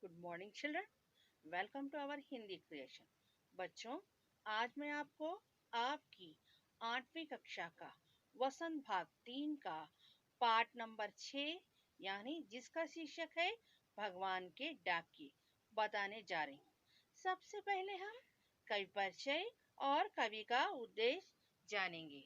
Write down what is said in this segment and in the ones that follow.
Good morning children. Welcome to our Hindi creation. बच्चों, आज मैं आपको आपकी 8वीं कक्षा का वसंत भाग 3 का पाठ नंबर 6 यानी जिसका शीर्षक है भगवान के डाकिए बताने जा रही हूँ। सबसे पहले हम कवि परिचय और कवि का उद्देश्य जानेंगे।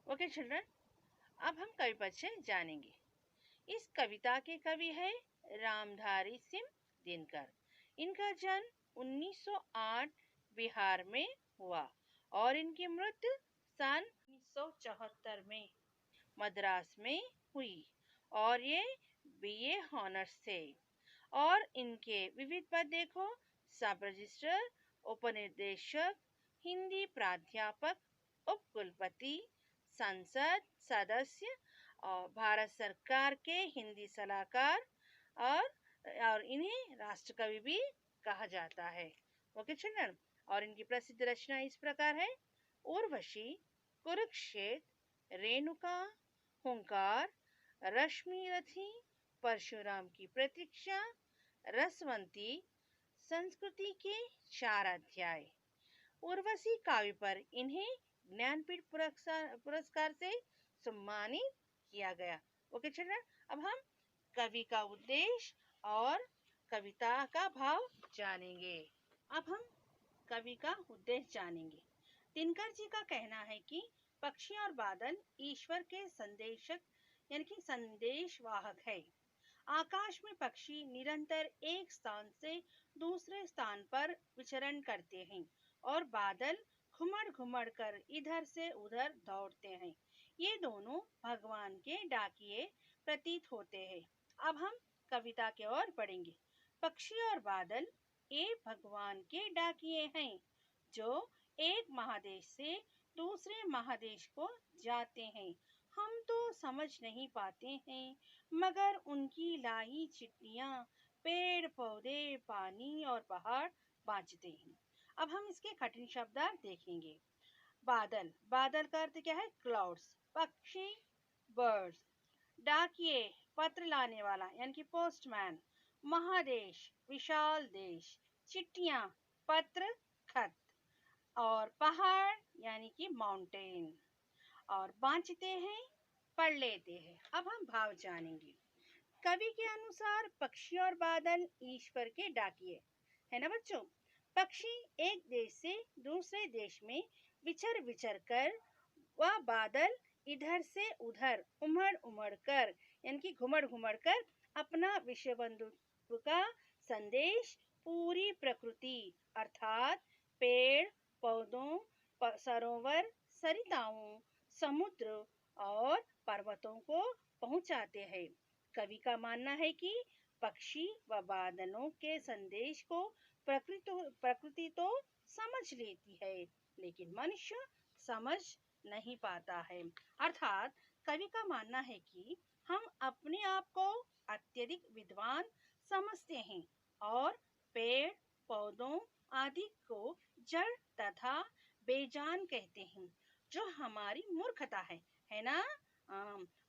ओके चिल्ड्रन, अब हम कवि परिचय जानेंगे। इस कविता के कवि है रामधारी सिंह दिनकर। इनका जन्म 1908 बिहार में हुआ और इनकी मृत्यु सन 1974 में मद्रास में हुई और ये बीए हॉनर्स थे। और इनके विविध पद देखो: सब रजिस्ट्रार, उपनिदेशक, हिंदी प्राध्यापक, उप कुलपति, संसद सदस्य और भारत सरकार के हिंदी सलाहकार और इन्हें राष्ट्र कवि भी कहा जाता है। ओके चिल्ड्रन, और इनकी प्रसिद्ध रचना इस प्रकार है: उर्वशी, कुरुक्षेत्र, रेणुका, हुंकार, रश्मि रथी, परशुराम की प्रतीक्षा, रसवंती, संस्कृति के 4 अध्याय। उर्वशी काव्य पर इन्हें ज्ञानपीठ पुरस्कार से सम्मानित किया गया। ओके चिल्ड्रन, अब हम कवि का उद्देश्य और कविता का भाव जानेंगे। अब हम कवि का उद्देश्य जानेंगे। दिनकर जी का कहना है कि पक्षी और बादल ईश्वर के संदेशक यानी कि संदेशवाहक है। आकाश में पक्षी निरंतर एक स्थान से दूसरे स्थान पर विचरण करते हैं और बादल घुमड़ घुमड़ कर इधर से उधर दौड़ते हैं। ये दोनों भगवान के डाकिए प्रतीत होते हैं। अब हम कविता की ओर बढ़ेंगे। पक्षी और बादल ये भगवान के डाकिए हैं जो एक महादेश से दूसरे महादेश को जाते हैं। हम तो समझ नहीं पाते हैं, मगर उनकी लाई चिट्ठियां पेड़ पौधे पानी और पहाड़ बांचते हैं। अब हम इसके कठिन शब्दार्थ देखेंगे। बादल, बादल का अर्थ क्या है? क्लाउड्स। पक्षी, बर्ड्स। डाकिए, पत्र लाने वाला यानी कि पोस्टमैन। महादेश, विशाल देश। चिट्ठियां, पत्र, खत। और पहाड़ यानी कि माउंटेन। और बांचते हैं, पढ़ लेते हैं। अब हम भाव जानेंगे। कवि के अनुसार पक्षी और बादल ईश्वर के डाकिए है ना बच्चों। पक्षी एक देश से दूसरे देश में विचर विचर कर, वह बादल इधर से उधर उमड़ उमड़ कर यानी कि घुमड़ घुमड़ कर अपना विश्व बंधु का संदेश पूरी प्रकृति अर्थात पेड़ पौधों, सरोवर, सरिताओं, समुद्र और पर्वतों को पहुंचाते हैं। कवि का मानना है कि पक्षी व बादलों के संदेश को प्रकृति तो समझ लेती है, लेकिन मनुष्य समझ नहीं पाता है। अर्थात कवि का मानना है कि हम अपने आप को अत्यधिक विद्वान समझते हैं और पेड़ पौधों आदि को जड़ तथा बेजान कहते हैं, जो हमारी मूर्खता है ना।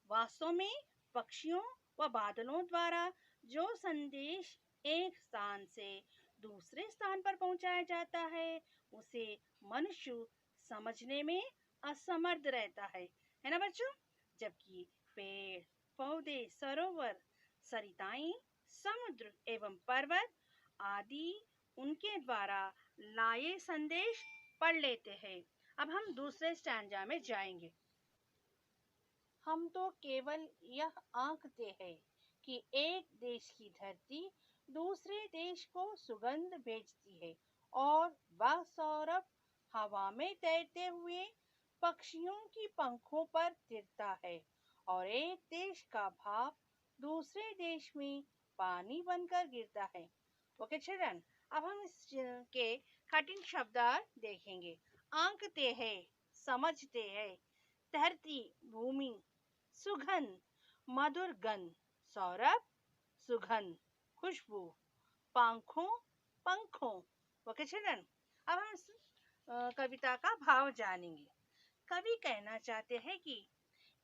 वास्तव में पक्षियों व बादलों द्वारा जो संदेश एक स्थान से दूसरे स्थान पर पहुंचाया जाता है, उसे मनुष्य समझने में असमर्थ रहता है ना बच्चों। जबकि पेड़ पौधे, सरोवर, सरिताएं, समुद्र एवं पर्वत आदि उनके द्वारा लाए संदेश पढ़ लेते हैं। अब हम दूसरे स्टैंजा में जाएंगे। हम तो केवल यह आंकते हैं कि एक देश की धरती दूसरे देश को सुगंध भेजती है और वह सौरभ हवा में तैरते हुए पक्षियों की पंखों पर गिरता है और एक देश का भाप दूसरे देश में पानी बनकर गिरता है। ओके चिल्ड्रन, अब हम इसके कठिन शब्दार्थ देखेंगे। आंकते हैं, समझते हैं, धरती भूमि, सुगंध मधुर गंध, सौरभ सुगंध खुशबू, पंखों पंखों। ओके चिल्ड्रन, अब हम कविता का भाव जानेंगे। कवि कहना चाहते हैं कि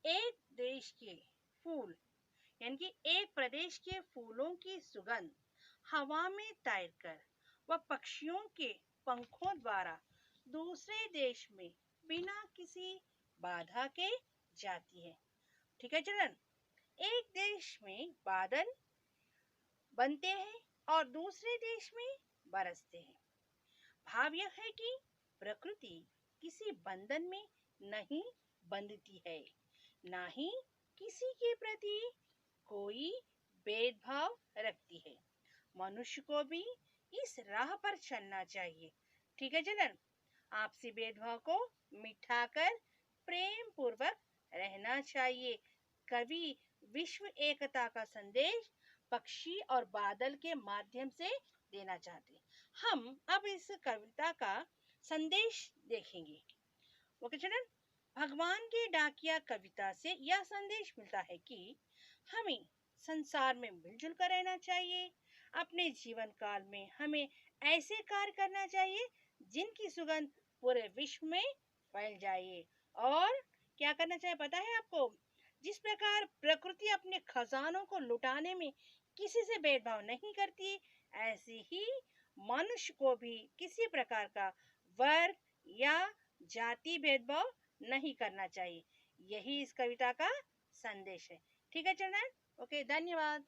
एक देश के फूल यानी कि एक प्रदेश के फूलों की सुगंध हवा में तैरकर व पक्षियों के पंखों द्वारा दूसरे देश में बिना किसी बाधा के जाती है। ठीक है चिल्ड्रन, एक देश में बादल बनते हैं और दूसरे देश में बरसते हैं। भाव यह है कि प्रकृति किसी बंधन में नहीं बंधती है, ना ही किसी के प्रति कोई भेदभाव रखती है। मनुष्य को भी इस राह पर चलना चाहिए। ठीक है चिल्ड्रन, आपसी भेदभाव को मिटाकर प्रेम पूर्वक रहना चाहिए। कवि विश्व एकता का संदेश पक्षी और बादल के माध्यम से देना चाहते हैं। हम अब इस कविता का संदेश देखेंगे। ओके चिल्ड्रन, भगवान की डाकिया कविता से यह संदेश मिलता है कि हमें संसार में मिलजुल कर रहना चाहिए। अपने जीवन काल में हमें ऐसे कार्य करना चाहिए जिनकी सुगंध पूरे विश्व में फैल जाए। और क्या करना चाहिए पता है आपको? जिस प्रकार प्रकृति अपने खजानों को लुटाने में किसी से भेदभाव नहीं करती, ऐसे ही मनुष्य को भी किसी प्रकार का वर्ग या जाति भेदभाव नहीं करना चाहिए। यही इस कविता का संदेश है। ठीक है चिल्ड्रन, ओके, धन्यवाद।